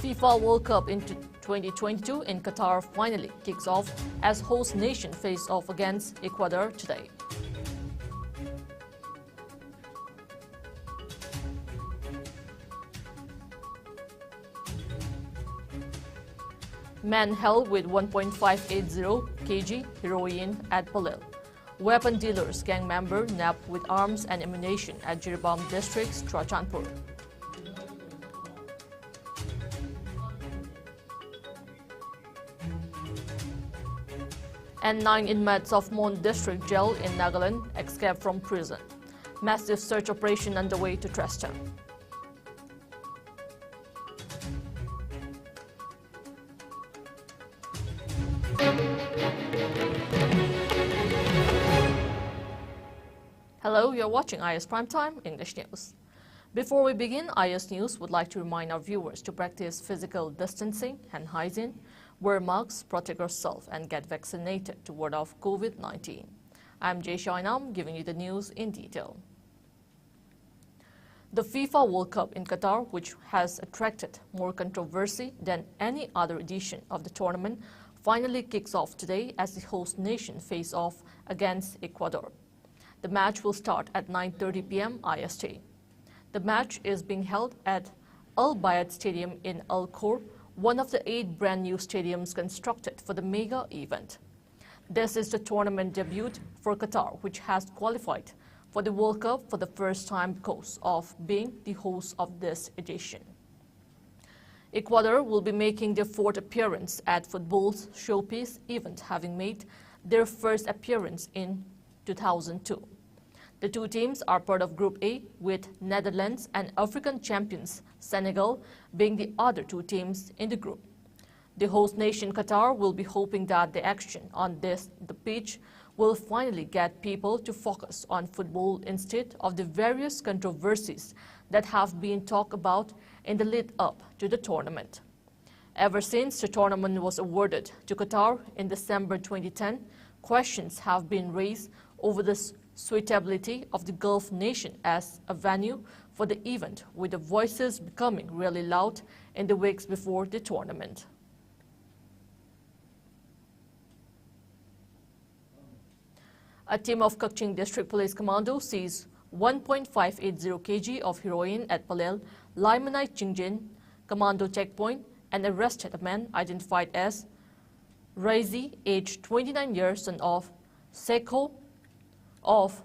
FIFA World Cup in 2022 in Qatar finally kicks off as host nation face off against Ecuador today. Man held with 1.580 kg heroin at Palel. Weapon dealers gang member nabbed with arms and ammunition at Jirbam district's Churachandpur. And 9 inmates of Mon District Jail in Nagaland escaped from prison. Massive search operation underway to trace them. Hello, you're watching IS Primetime English News. Before we begin, IS News would like to remind our viewers to practice physical distancing, hand hygiene, wear masks, protect yourself, and get vaccinated to ward off COVID-19. I'm JESSIA OINAM giving you the news in detail. The FIFA World Cup in Qatar, which has attracted more controversy than any other edition of the tournament, finally kicks off today as the host nation face off against Ecuador. The match will start at 9:30 p.m. IST. The match is being held at Al Bayat Stadium in Al Khor, one of the 8 brand new stadiums constructed for the mega event. This is the tournament debut for Qatar, which has qualified for the World Cup for the first time because of being the host of this edition. Ecuador will be making their 4th appearance at football's showpiece event, having made their first appearance in 2002. The 2 teams are part of Group A, with Netherlands and African champions Senegal being the other 2 teams in the group. The host nation Qatar will be hoping that the action on the pitch will finally get people to focus on football instead of the various controversies that have been talked about in the lead up to the tournament. Ever since the tournament was awarded to Qatar in December 2010, questions have been raised over the suitability of the Gulf nation as a venue for the event, with the voices becoming really loud in the weeks before the tournament. A team of Kaching District Police Commando seized 1.580 kg of heroin at Palel, Laimanai Chingjin Commando checkpoint and arrested a man identified as Razi, aged 29 years, son of Sekho of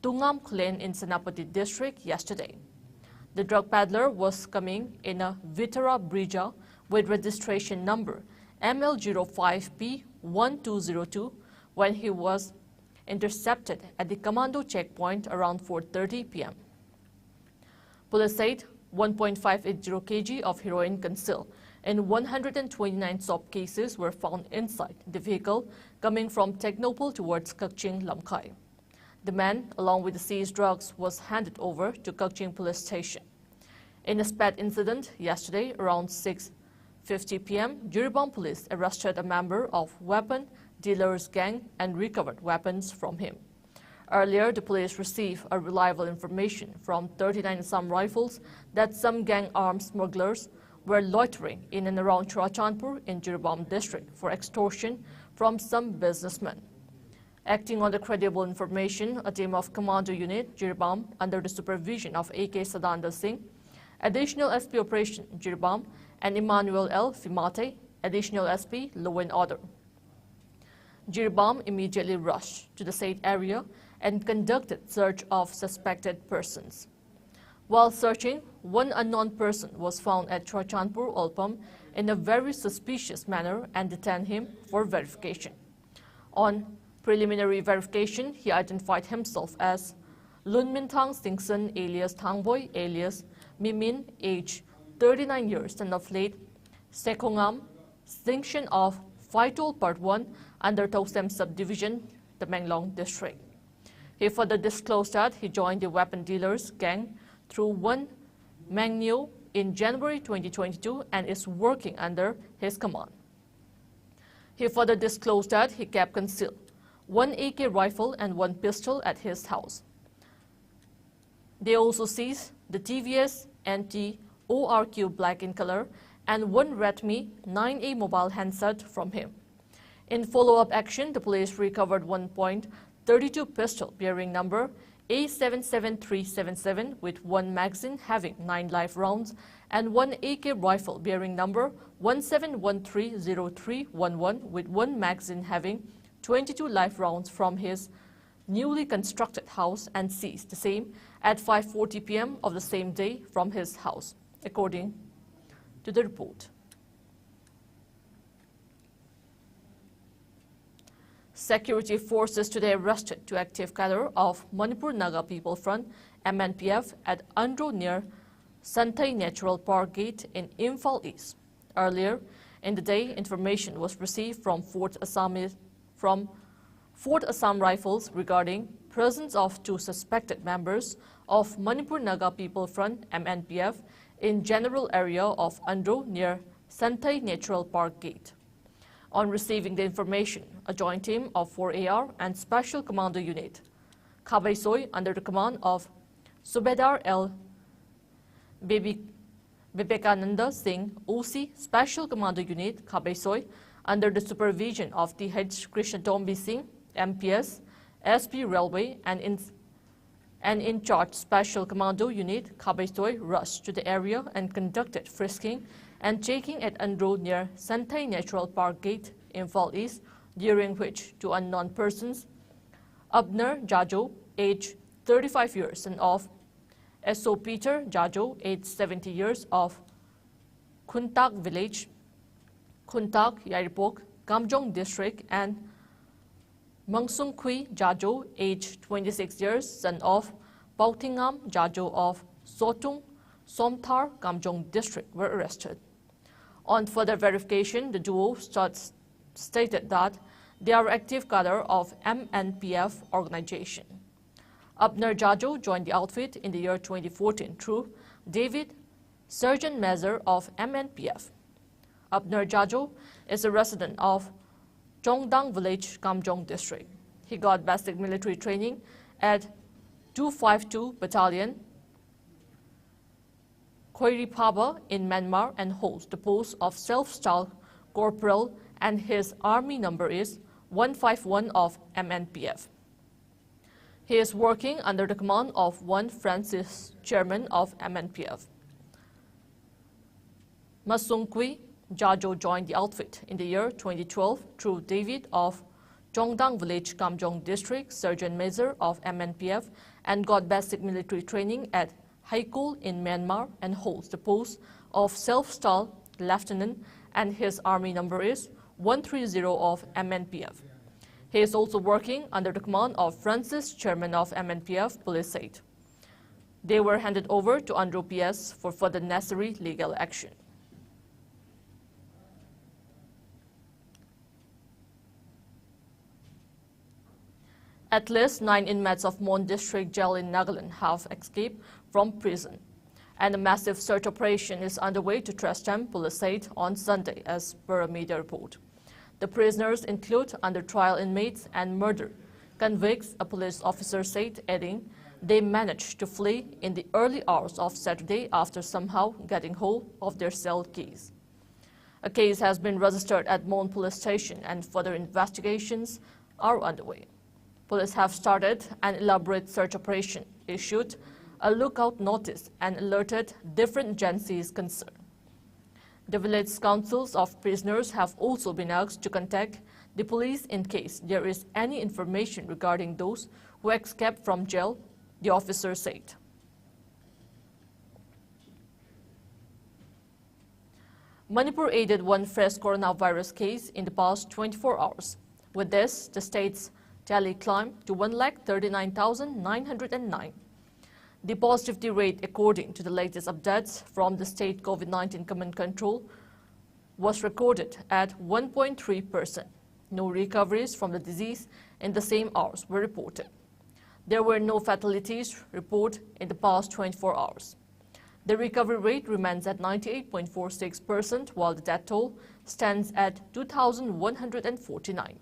Tungam Klen in Senapati district yesterday. The drug peddler was coming in a Vitara Brija with registration number ML05P1202 when he was intercepted at the commando checkpoint around 4:30 p.m. Police said 1.580 kg of heroin concealed in 129 soap cases were found inside the vehicle coming from Technopol towards Kaching Lamkai. The man, along with the seized drugs, was handed over to Kaching Police Station. In a sped incident yesterday around 6:50 p.m., Jirbam Police arrested a member of weapon dealers gang and recovered weapons from him. Earlier, the police received a reliable information from 39 Assam Rifles that some gang arms smugglers were loitering in and around Churachandpur in Jirbam district for extortion from some businessmen. Acting on the credible information, a team of Commando Unit Jirbam, under the supervision of AK Sadanda Singh, Additional SP Operation Jirbam, and Emmanuel L. Fimate, Additional SP Law and Order. Jirbam immediately rushed to the said area and conducted search of suspected persons. While searching, one unknown person was found at Churachandpur Olpam in a very suspicious manner and detained him for verification. On preliminary verification, he identified himself as Lunmintang Singson alias Thangboy alias Mimin, age 39 years, son of late Sekongam, Singson of Phaitol Part 1 under Tosem Subdivision, the Menglong district. He further disclosed that he joined the weapon dealers gang through one Mangnyo in January 2022 and is working under his command. He further disclosed that he kept concealed 1 AK rifle and 1 pistol at his house. They also seized the TVS NT ORQ black in color and one Redmi 9A mobile handset from him. In follow-up action, the police recovered 1.32 pistol bearing number A77377 with one magazine having 9 live rounds and one AK rifle bearing number 17130311 with one magazine having 22 live rounds from his newly constructed house and seized the same at 5:40 p.m. of the same day from his house, according to the report. Security forces today arrested two active cadres of Manipur Naga People Front (MNPF) at Andro near Santai Natural Park Gate in Imphal East. Earlier in the day, information was received from Fort Assam Rifles regarding presence of two suspected members of Manipur Naga People Front (MNPF) in general area of Andro near Santai Natural Park Gate. On receiving the information, a joint team of 4AR and Special Commando Unit, Khabaisoi, under the command of Subedar L. Vivekananda Singh, OC, Special Commando Unit, Khabaisoi, under the supervision of TH Krishnatombi Singh, MPS, SP Railway, and in charge Special Commando Unit, Khabaisoi, rushed to the area and conducted frisking and checking at Andro near Santai Natural Park Gate, Imphal East, during which two unknown persons, Abner Jajo, age 35 years, and of S.O. Peter Jajo, age 70 years, of Khuntak Village, Khuntak, Yaripok, Kamjong District, and Mangsungkhui Jajo, age 26 years, son of Pautingam Jajo of Sotung, Somthar, Kamjong District, were arrested. On further verification, the duo stated that they are active cadre of MNPF organization. Abner Jajo joined the outfit in the year 2014 through David, Sergeant Major of MNPF. Abner Jajo is a resident of Chongdang Village, Kamjong District. He got basic military training at 252 Battalion, Khoiripaba in Myanmar, and holds the post of self-styled corporal, and his army number is 151 of MNPF. He is working under the command of one Francis, chairman of MNPF. Masungkwi Jajo joined the outfit in the year 2012 through David of Chongdang Village, Kamjong District, Sergeant Major of MNPF, and got basic military training at Haikul in Myanmar and holds the post of self-styled lieutenant, and his army number is 130 of MNPF. He is also working under the command of Francis, chairman of MNPF, police said. They were handed over to Andro PS for further necessary legal action. At least 9 inmates of Mon District Jail in Nagaland have escaped from prison, and a massive search operation is underway to trace them, police said on Sunday, as per a media report. The prisoners include under trial inmates and murder convicts, a police officer said, adding they managed to flee in the early hours of Saturday after somehow getting hold of their cell keys. A case has been registered at Mon Police Station and further investigations are underway. Police have started an elaborate search operation, issued a lookout notice, and alerted different agencies concerned. The village councils of prisoners have also been asked to contact the police in case there is any information regarding those who escaped from jail, the officer said. Manipur added one fresh coronavirus case in the past 24 hours. With this, the state's tally climbed to 139,909. The positivity rate, according to the latest updates from the state COVID-19 command control, was recorded at 1.3%. No recoveries from the disease in the same hours were reported. There were no fatalities reported in the past 24 hours. The recovery rate remains at 98.46%, while the death toll stands at 2,149.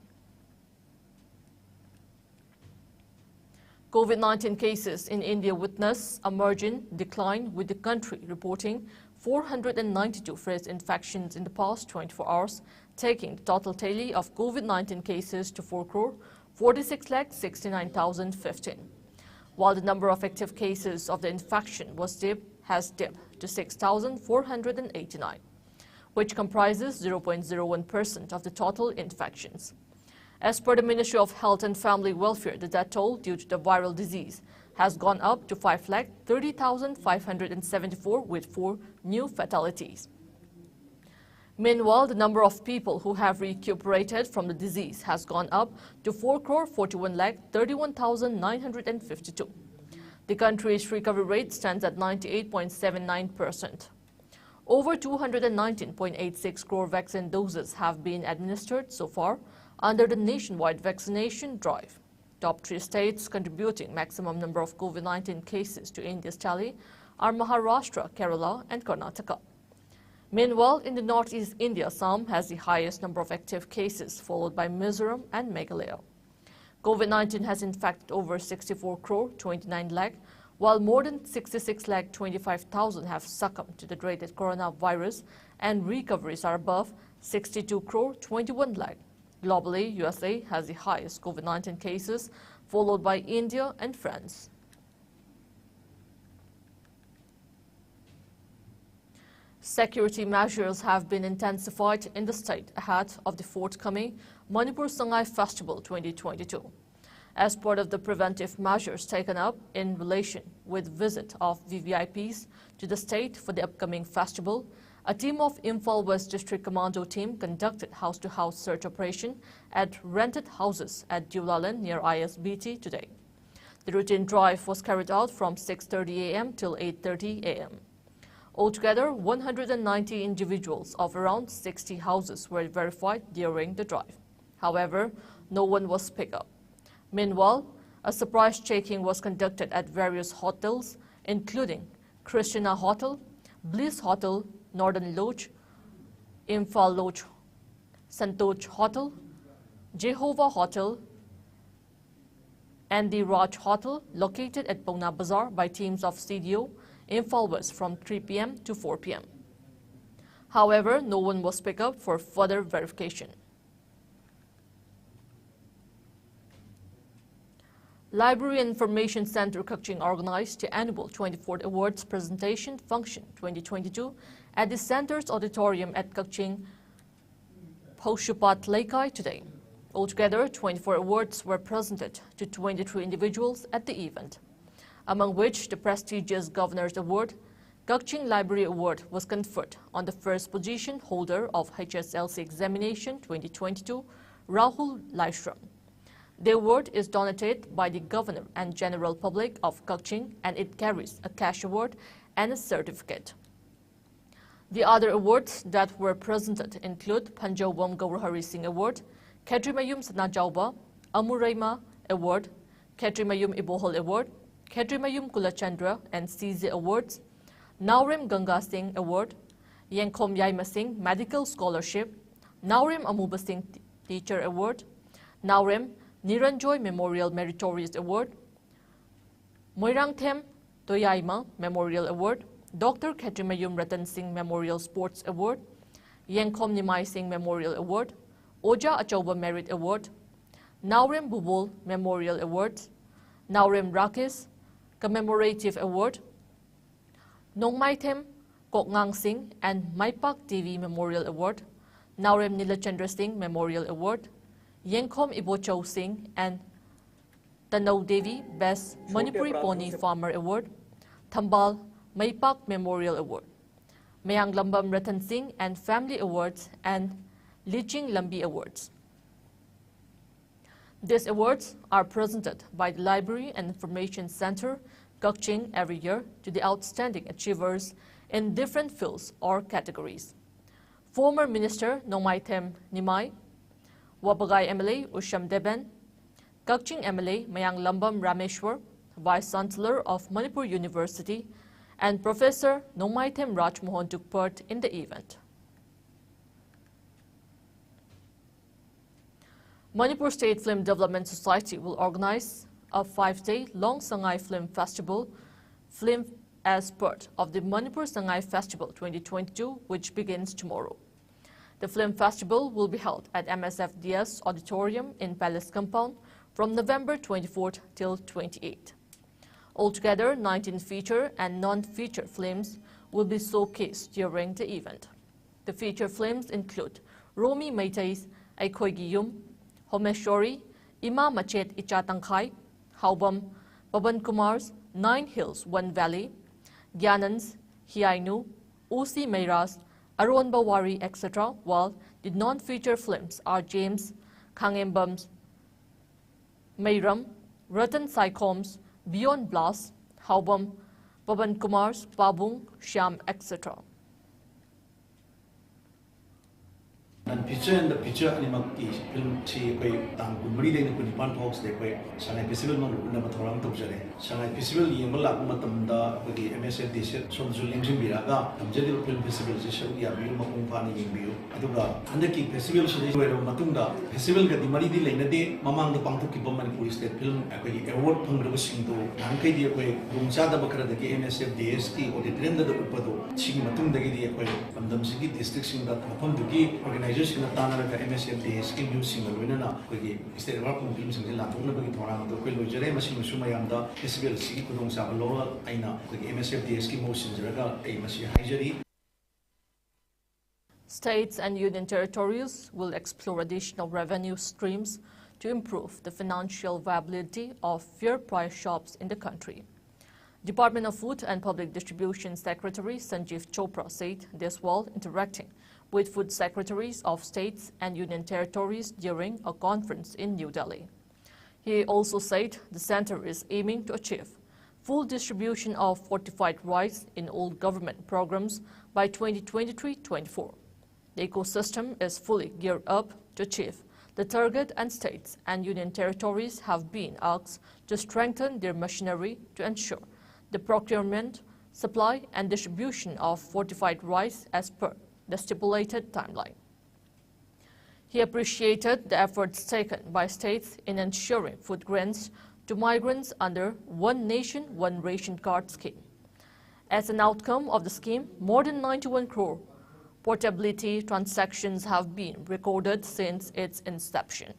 COVID-19 cases in India witnessed a margin decline, with the country reporting 492 fresh infections in the past 24 hours, taking the total tally of COVID-19 cases to 4,46,69,015. While the number of active cases of the infection has dipped to 6,489, which comprises 0.01% of the total infections. As per the Ministry of Health and Family Welfare, the death toll due to the viral disease has gone up to 5,30,574, with 4 new fatalities. Meanwhile, the number of people who have recuperated from the disease has gone up to 4,41,31,952. The country's recovery rate stands at 98.79%. Over 219.86 crore vaccine doses have been administered so far under the nationwide vaccination drive. Top 3 states contributing maximum number of COVID-19 cases to India's tally are Maharashtra, Kerala, and Karnataka. Meanwhile, in the northeast India, Assam has the highest number of active cases, followed by Mizoram and Meghalaya. COVID-19 has infected over 64 crore 29 lakh, while more than 66 lakh 25,000 have succumbed to the dreaded coronavirus, and recoveries are above 62 crore 21 lakh. Globally, USA has the highest COVID-19 cases, followed by India and France. Security measures have been intensified in the state ahead of the forthcoming Manipur Sangai Festival 2022. As part of the preventive measures taken up in relation with visit of VVIPs to the state for the upcoming festival, a team of Imphal West District Commando team conducted house-to-house search operation at rented houses at Dulalan near ISBT today. The routine drive was carried out from 6:30 a.m. till 8:30 a.m. Altogether, 190 individuals of around 60 houses were verified during the drive. However, no one was picked up. Meanwhile, a surprise checking was conducted at various hotels, including Christina Hotel, Bliss Hotel, Northern Lodge, Imphal Lodge, Santoch Hotel, Jehovah Hotel, and the Raj Hotel, located at Pauna Bazaar, by teams of CDO Imphal West from 3 p.m. to 4 p.m. However, no one was picked up for further verification. Library and Information Center Kaching organized the annual 24th Awards Presentation Function 2022 at the center's auditorium at Kaching, Poshupat Laikai today. Altogether, 24 awards were presented to 23 individuals at the event, among which the prestigious Governor's Award, Kaching Library Award, was conferred on the first position holder of HSLC Examination 2022, Rahul Laishram. The award is donated by the Governor and General Public of Kaching, and it carries a cash award and a certificate. The other awards that were presented include Panjawam Gaurahari Singh Award, Kedrimayum Sanajauba, Amuraima Award, Kedrimayum Ibohol Award, Kedrimayum Kulachandra and CZ Awards, Naurim Ganga Singh Award, Yenkom Yaima Singh Medical Scholarship, Naurim Amuba Singh Teacher Award, Naurim Niranjoy Memorial Meritorious Award, Moirangthem Toyaima Memorial Award, Dr. Kedrimayum Ratan Singh Memorial Sports Award, Yenkom Nimai Singh Memorial Award, Oja Achauba Merit Award, Naurim Bubol Memorial Award, Naurim Rakis Commemorative Award, Nongmaithem Kokngang Singh and Maipak TV Memorial Award, Naurim Nilachandra Singh Memorial Award, Yenkom Ibochau Singh and Tanau Devi Best Manipuri Pony Farmer Award, Thambal Maipak Memorial Award, Mayang Lambam Ratan Singh and Family Awards, and Liching Lambi Awards. These awards are presented by the Library and Information Center, Kaching, every year to the outstanding achievers in different fields or categories. Former Minister Nongmaithem Nimai, Wabagay MLA Usham Deben, Kaching MLA Mayang Lambam Rameshwar, Vice Chancellor of Manipur University, and Professor Nongmaithem Rajmohan took part in the event. Manipur State Film Development Society will organize a 5-day long Sangay Film Festival, film as part of the Manipur Sangay Festival 2022, which begins tomorrow. The film festival will be held at MSFDS Auditorium in Palace Compound from November 24th till 28th. Altogether, 19 feature and non-feature films will be showcased during the event. The feature films include Romi Meitai's Aikhoigi Yum, Homeshwari, Ima Machet Icha Tangkhai, Haubam, Pavan Kumar's 9 Hills, 1 Valley, Gyanan's Hiainu, Usi Meiras, Aron Bawari, etc., while the non-feature films are James Khangembam's Meiram, Ratan Saikom's Beyond Blast, Haubam, Pavan Kumar's Pabung, Shyam, etc. And picture and the picture animal film chi koi tang kumari de kuni pan talks de koi Shanghai Festival man na mathoram tok jare Shanghai Festival yeng lak matam da koi MSF de som julim jim biraga tamjadi film festival je shau ya biru makung pa ni yeng biu aduga andaki festival se de ro matungda festival ga di mari di leina de mamang da pangthok ki bom Manipuri state film koi award phangro sing do nangkai di koi rungcha da bakra da ki MSF DST auditorium da upado sing matung da gi di koi pandam sigi district sing da pham du ki organize just in the Tanaka MSFD skin using a winner, instead of working teams in the Latuna Toronto, the Quill Jeremy Sumayanda, SBL C. Kudong Sabalola, Aina, the MSFD skin motions, a Machine Hijari. States and union territories will explore additional revenue streams to improve the financial viability of fair price shops in the country. Department of Food and Public Distribution Secretary Sanjeev Chopra said this while interacting with food secretaries of states and union territories during a conference in New Delhi. He also said the center is aiming to achieve full distribution of fortified rice in all government programs by 2023-24. The ecosystem is fully geared up to achieve the target, and states and union territories have been asked to strengthen their machinery to ensure the procurement, supply and distribution of fortified rice as per the stipulated timeline. He appreciated the efforts taken by states in ensuring food grains to migrants under One Nation, One Ration Card scheme. As an outcome of the scheme, more than 91 crore portability transactions have been recorded since its inception.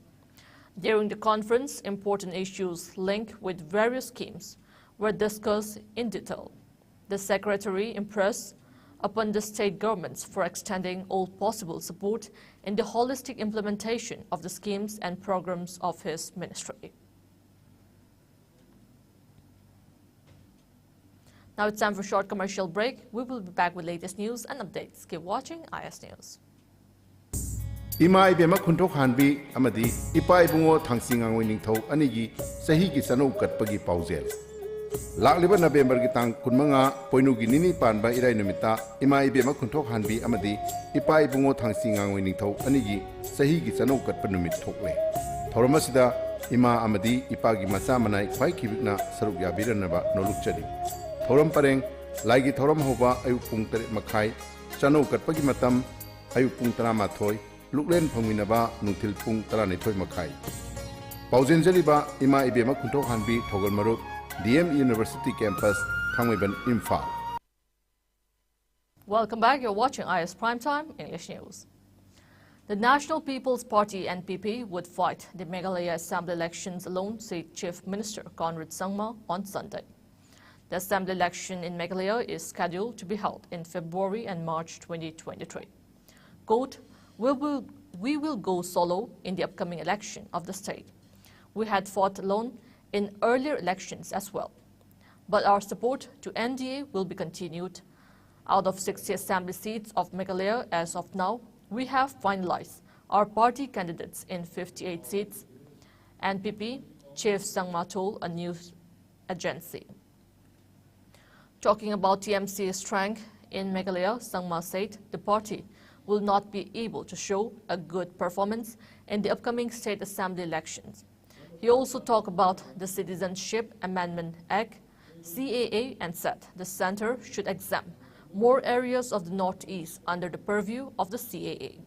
During the conference, important issues linked with various schemes were discussed in detail. The Secretary impressed upon the state governments for extending all possible support in the holistic implementation of the schemes and programs of his ministry. Now it's time for a short commercial break. We will be back with latest news and updates. Keep watching IS News. Ima ibema khunthok hanbi amadi ipa ibungo thangsingang winingthau anigi sahi ki chano katpagi paujel Lakliba November ki tang kunmanga poinu gi nini panba irai numita ima ibema khunthok hanbi amadi ipa ibungo thangsingang winingthau anigi sahi ki chano katpa numit thokle thoromasida ima amadi ipa gi macha manai khwai khibikna saruk ya biranaba nolukchadi thorom pareng laigi thorom hoba ayu pung 3 makhai chano katpagi matam ayu pung 13 luklen phangminaba nungthil pung 12 makhai paujenjaliba ima ibema khunthok hanbi thogal marup DM University Campus, Thangmeiban, Imphal. Welcome back. You're watching IS Primetime English News. The National People's Party (NPP) would fight the Meghalaya Assembly elections alone, said Chief Minister Conrad Sangma on Sunday. The Assembly election in Meghalaya is scheduled to be held in February and March 2023. Quote, we will go solo in the upcoming election of the state. We had fought alone in earlier elections as well. But our support to NDA will be continued. Out of 60 assembly seats of Meghalaya as of now, we have finalized our party candidates in 58 seats, NPP Chief Sangma told a news agency. Talking about TMC's strength in Meghalaya, Sangma said the party will not be able to show a good performance in the upcoming state assembly elections. He also talked about the Citizenship Amendment Act, CAA, and said the center should examine more areas of the Northeast under the purview of the CAA.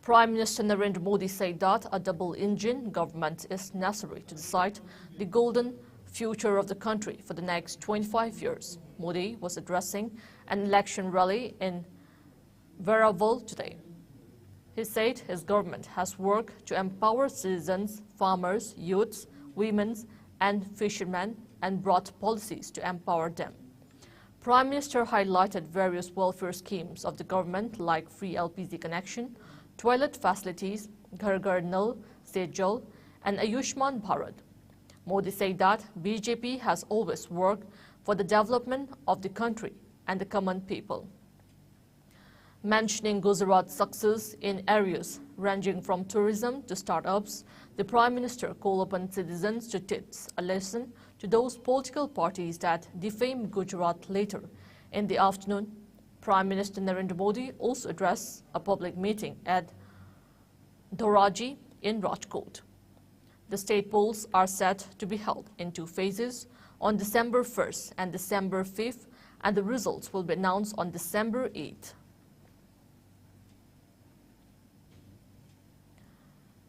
Prime Minister Narendra Modi said that a double-engine government is necessary to decide the golden future of the country for the next 25 years. Modi was addressing an election rally in Veeraval today. He said his government has worked to empower citizens, farmers, youths, women and fishermen and brought policies to empower them. Prime Minister highlighted various welfare schemes of the government like free LPG connection, toilet facilities, Ghar Ghar Nal Se Jal and Ayushman Bharat. Modi said that BJP has always worked for the development of the country and the common people. Mentioning Gujarat's success in areas ranging from tourism to startups, the Prime Minister called upon citizens to teach a lesson to those political parties that defame Gujarat later. In the afternoon, Prime Minister Narendra Modi also addressed a public meeting at Dhoraji in Rajkot. The state polls are set to be held in 2 phases on December 1st and December 5th, and the results will be announced on December 8th.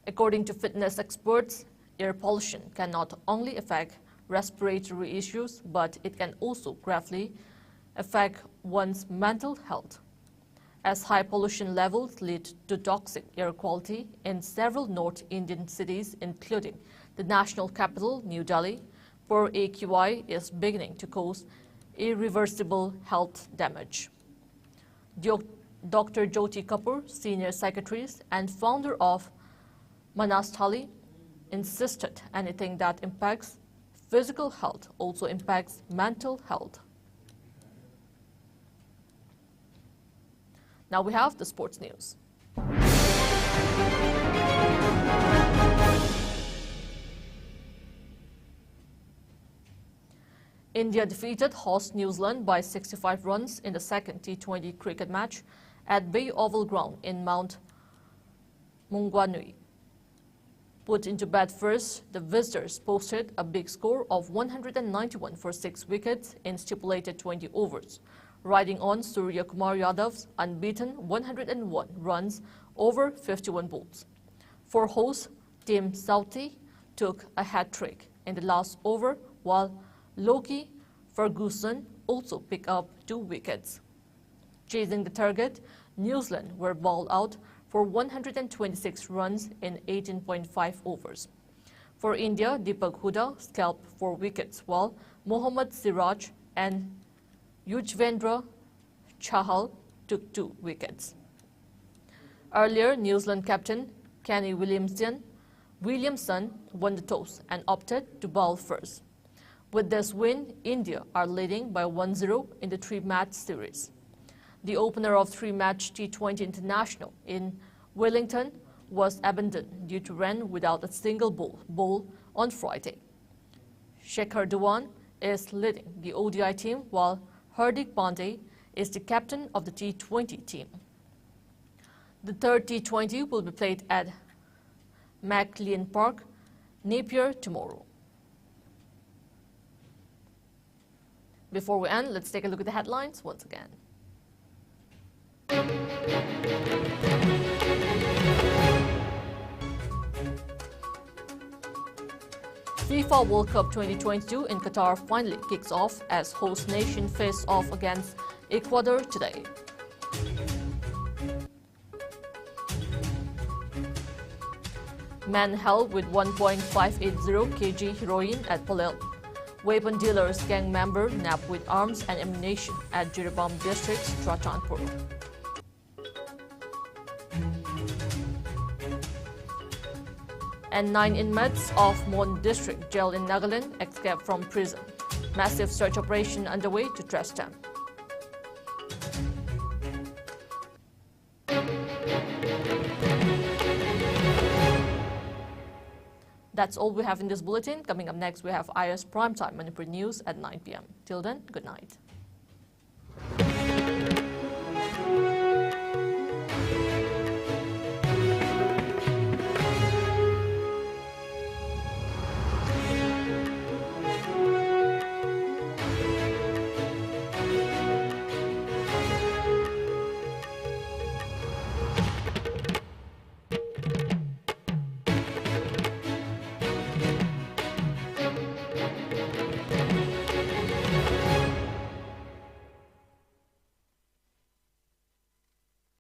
According to fitness experts, air pollution can not only affect respiratory issues, but it can also gravely affect one's mental health, as high pollution levels lead to toxic air quality in several North Indian cities, including the national capital, New Delhi. Poor AQI is beginning to cause irreversible health damage. Dr. Jyoti Kapoor, senior psychiatrist and founder of Manasthali, insisted anything that impacts physical health also impacts mental health. Now we have the sports news. India defeated host New Zealand by 65 runs in the second T20 cricket match at Bay Oval Ground in Mount Maunganui. Put into bat first, the visitors posted a big score of 191 for 6 wickets in stipulated 20 overs, riding on Surya Kumar Yadav's unbeaten 101 runs over 51 balls. For host, Tim Southee took a hat-trick in the last over, while Loki Ferguson also picked up 2 wickets. Chasing the target, New Zealand were bowled out for 126 runs in 18.5 overs. For India, Deepak Hooda scalped 4 wickets, while Mohammad Siraj and Yuzvendra Chahal took 2 wickets. Earlier, New Zealand captain Kenny Williamson won the toss and opted to bowl first. With this win, India are leading by 1-0 in the 3-match series. The opener of 3-match T20 International in Wellington was abandoned due to rain without a single ball on Friday. Shekhar Dhawan is leading the ODI team, while Hardik Pandey is the captain of the T20 team. The third T20 will be played at McLean Park, Napier tomorrow. Before we end, let's take a look at the headlines once again. FIFA World Cup 2022 in Qatar finally kicks off as host nation face off against Ecuador today. Man held with 1.580 kg heroin at Palel. Weapon dealers gang member nabbed with arms and ammunition at Jiribam district's Trachanpur. And 9 inmates of Mon district jail in Nagaland escaped from prison. Massive search operation underway to trace them. That's all we have in this bulletin. Coming up next, we have IS Primetime Manipuri News at 9 p.m. Till then, good night.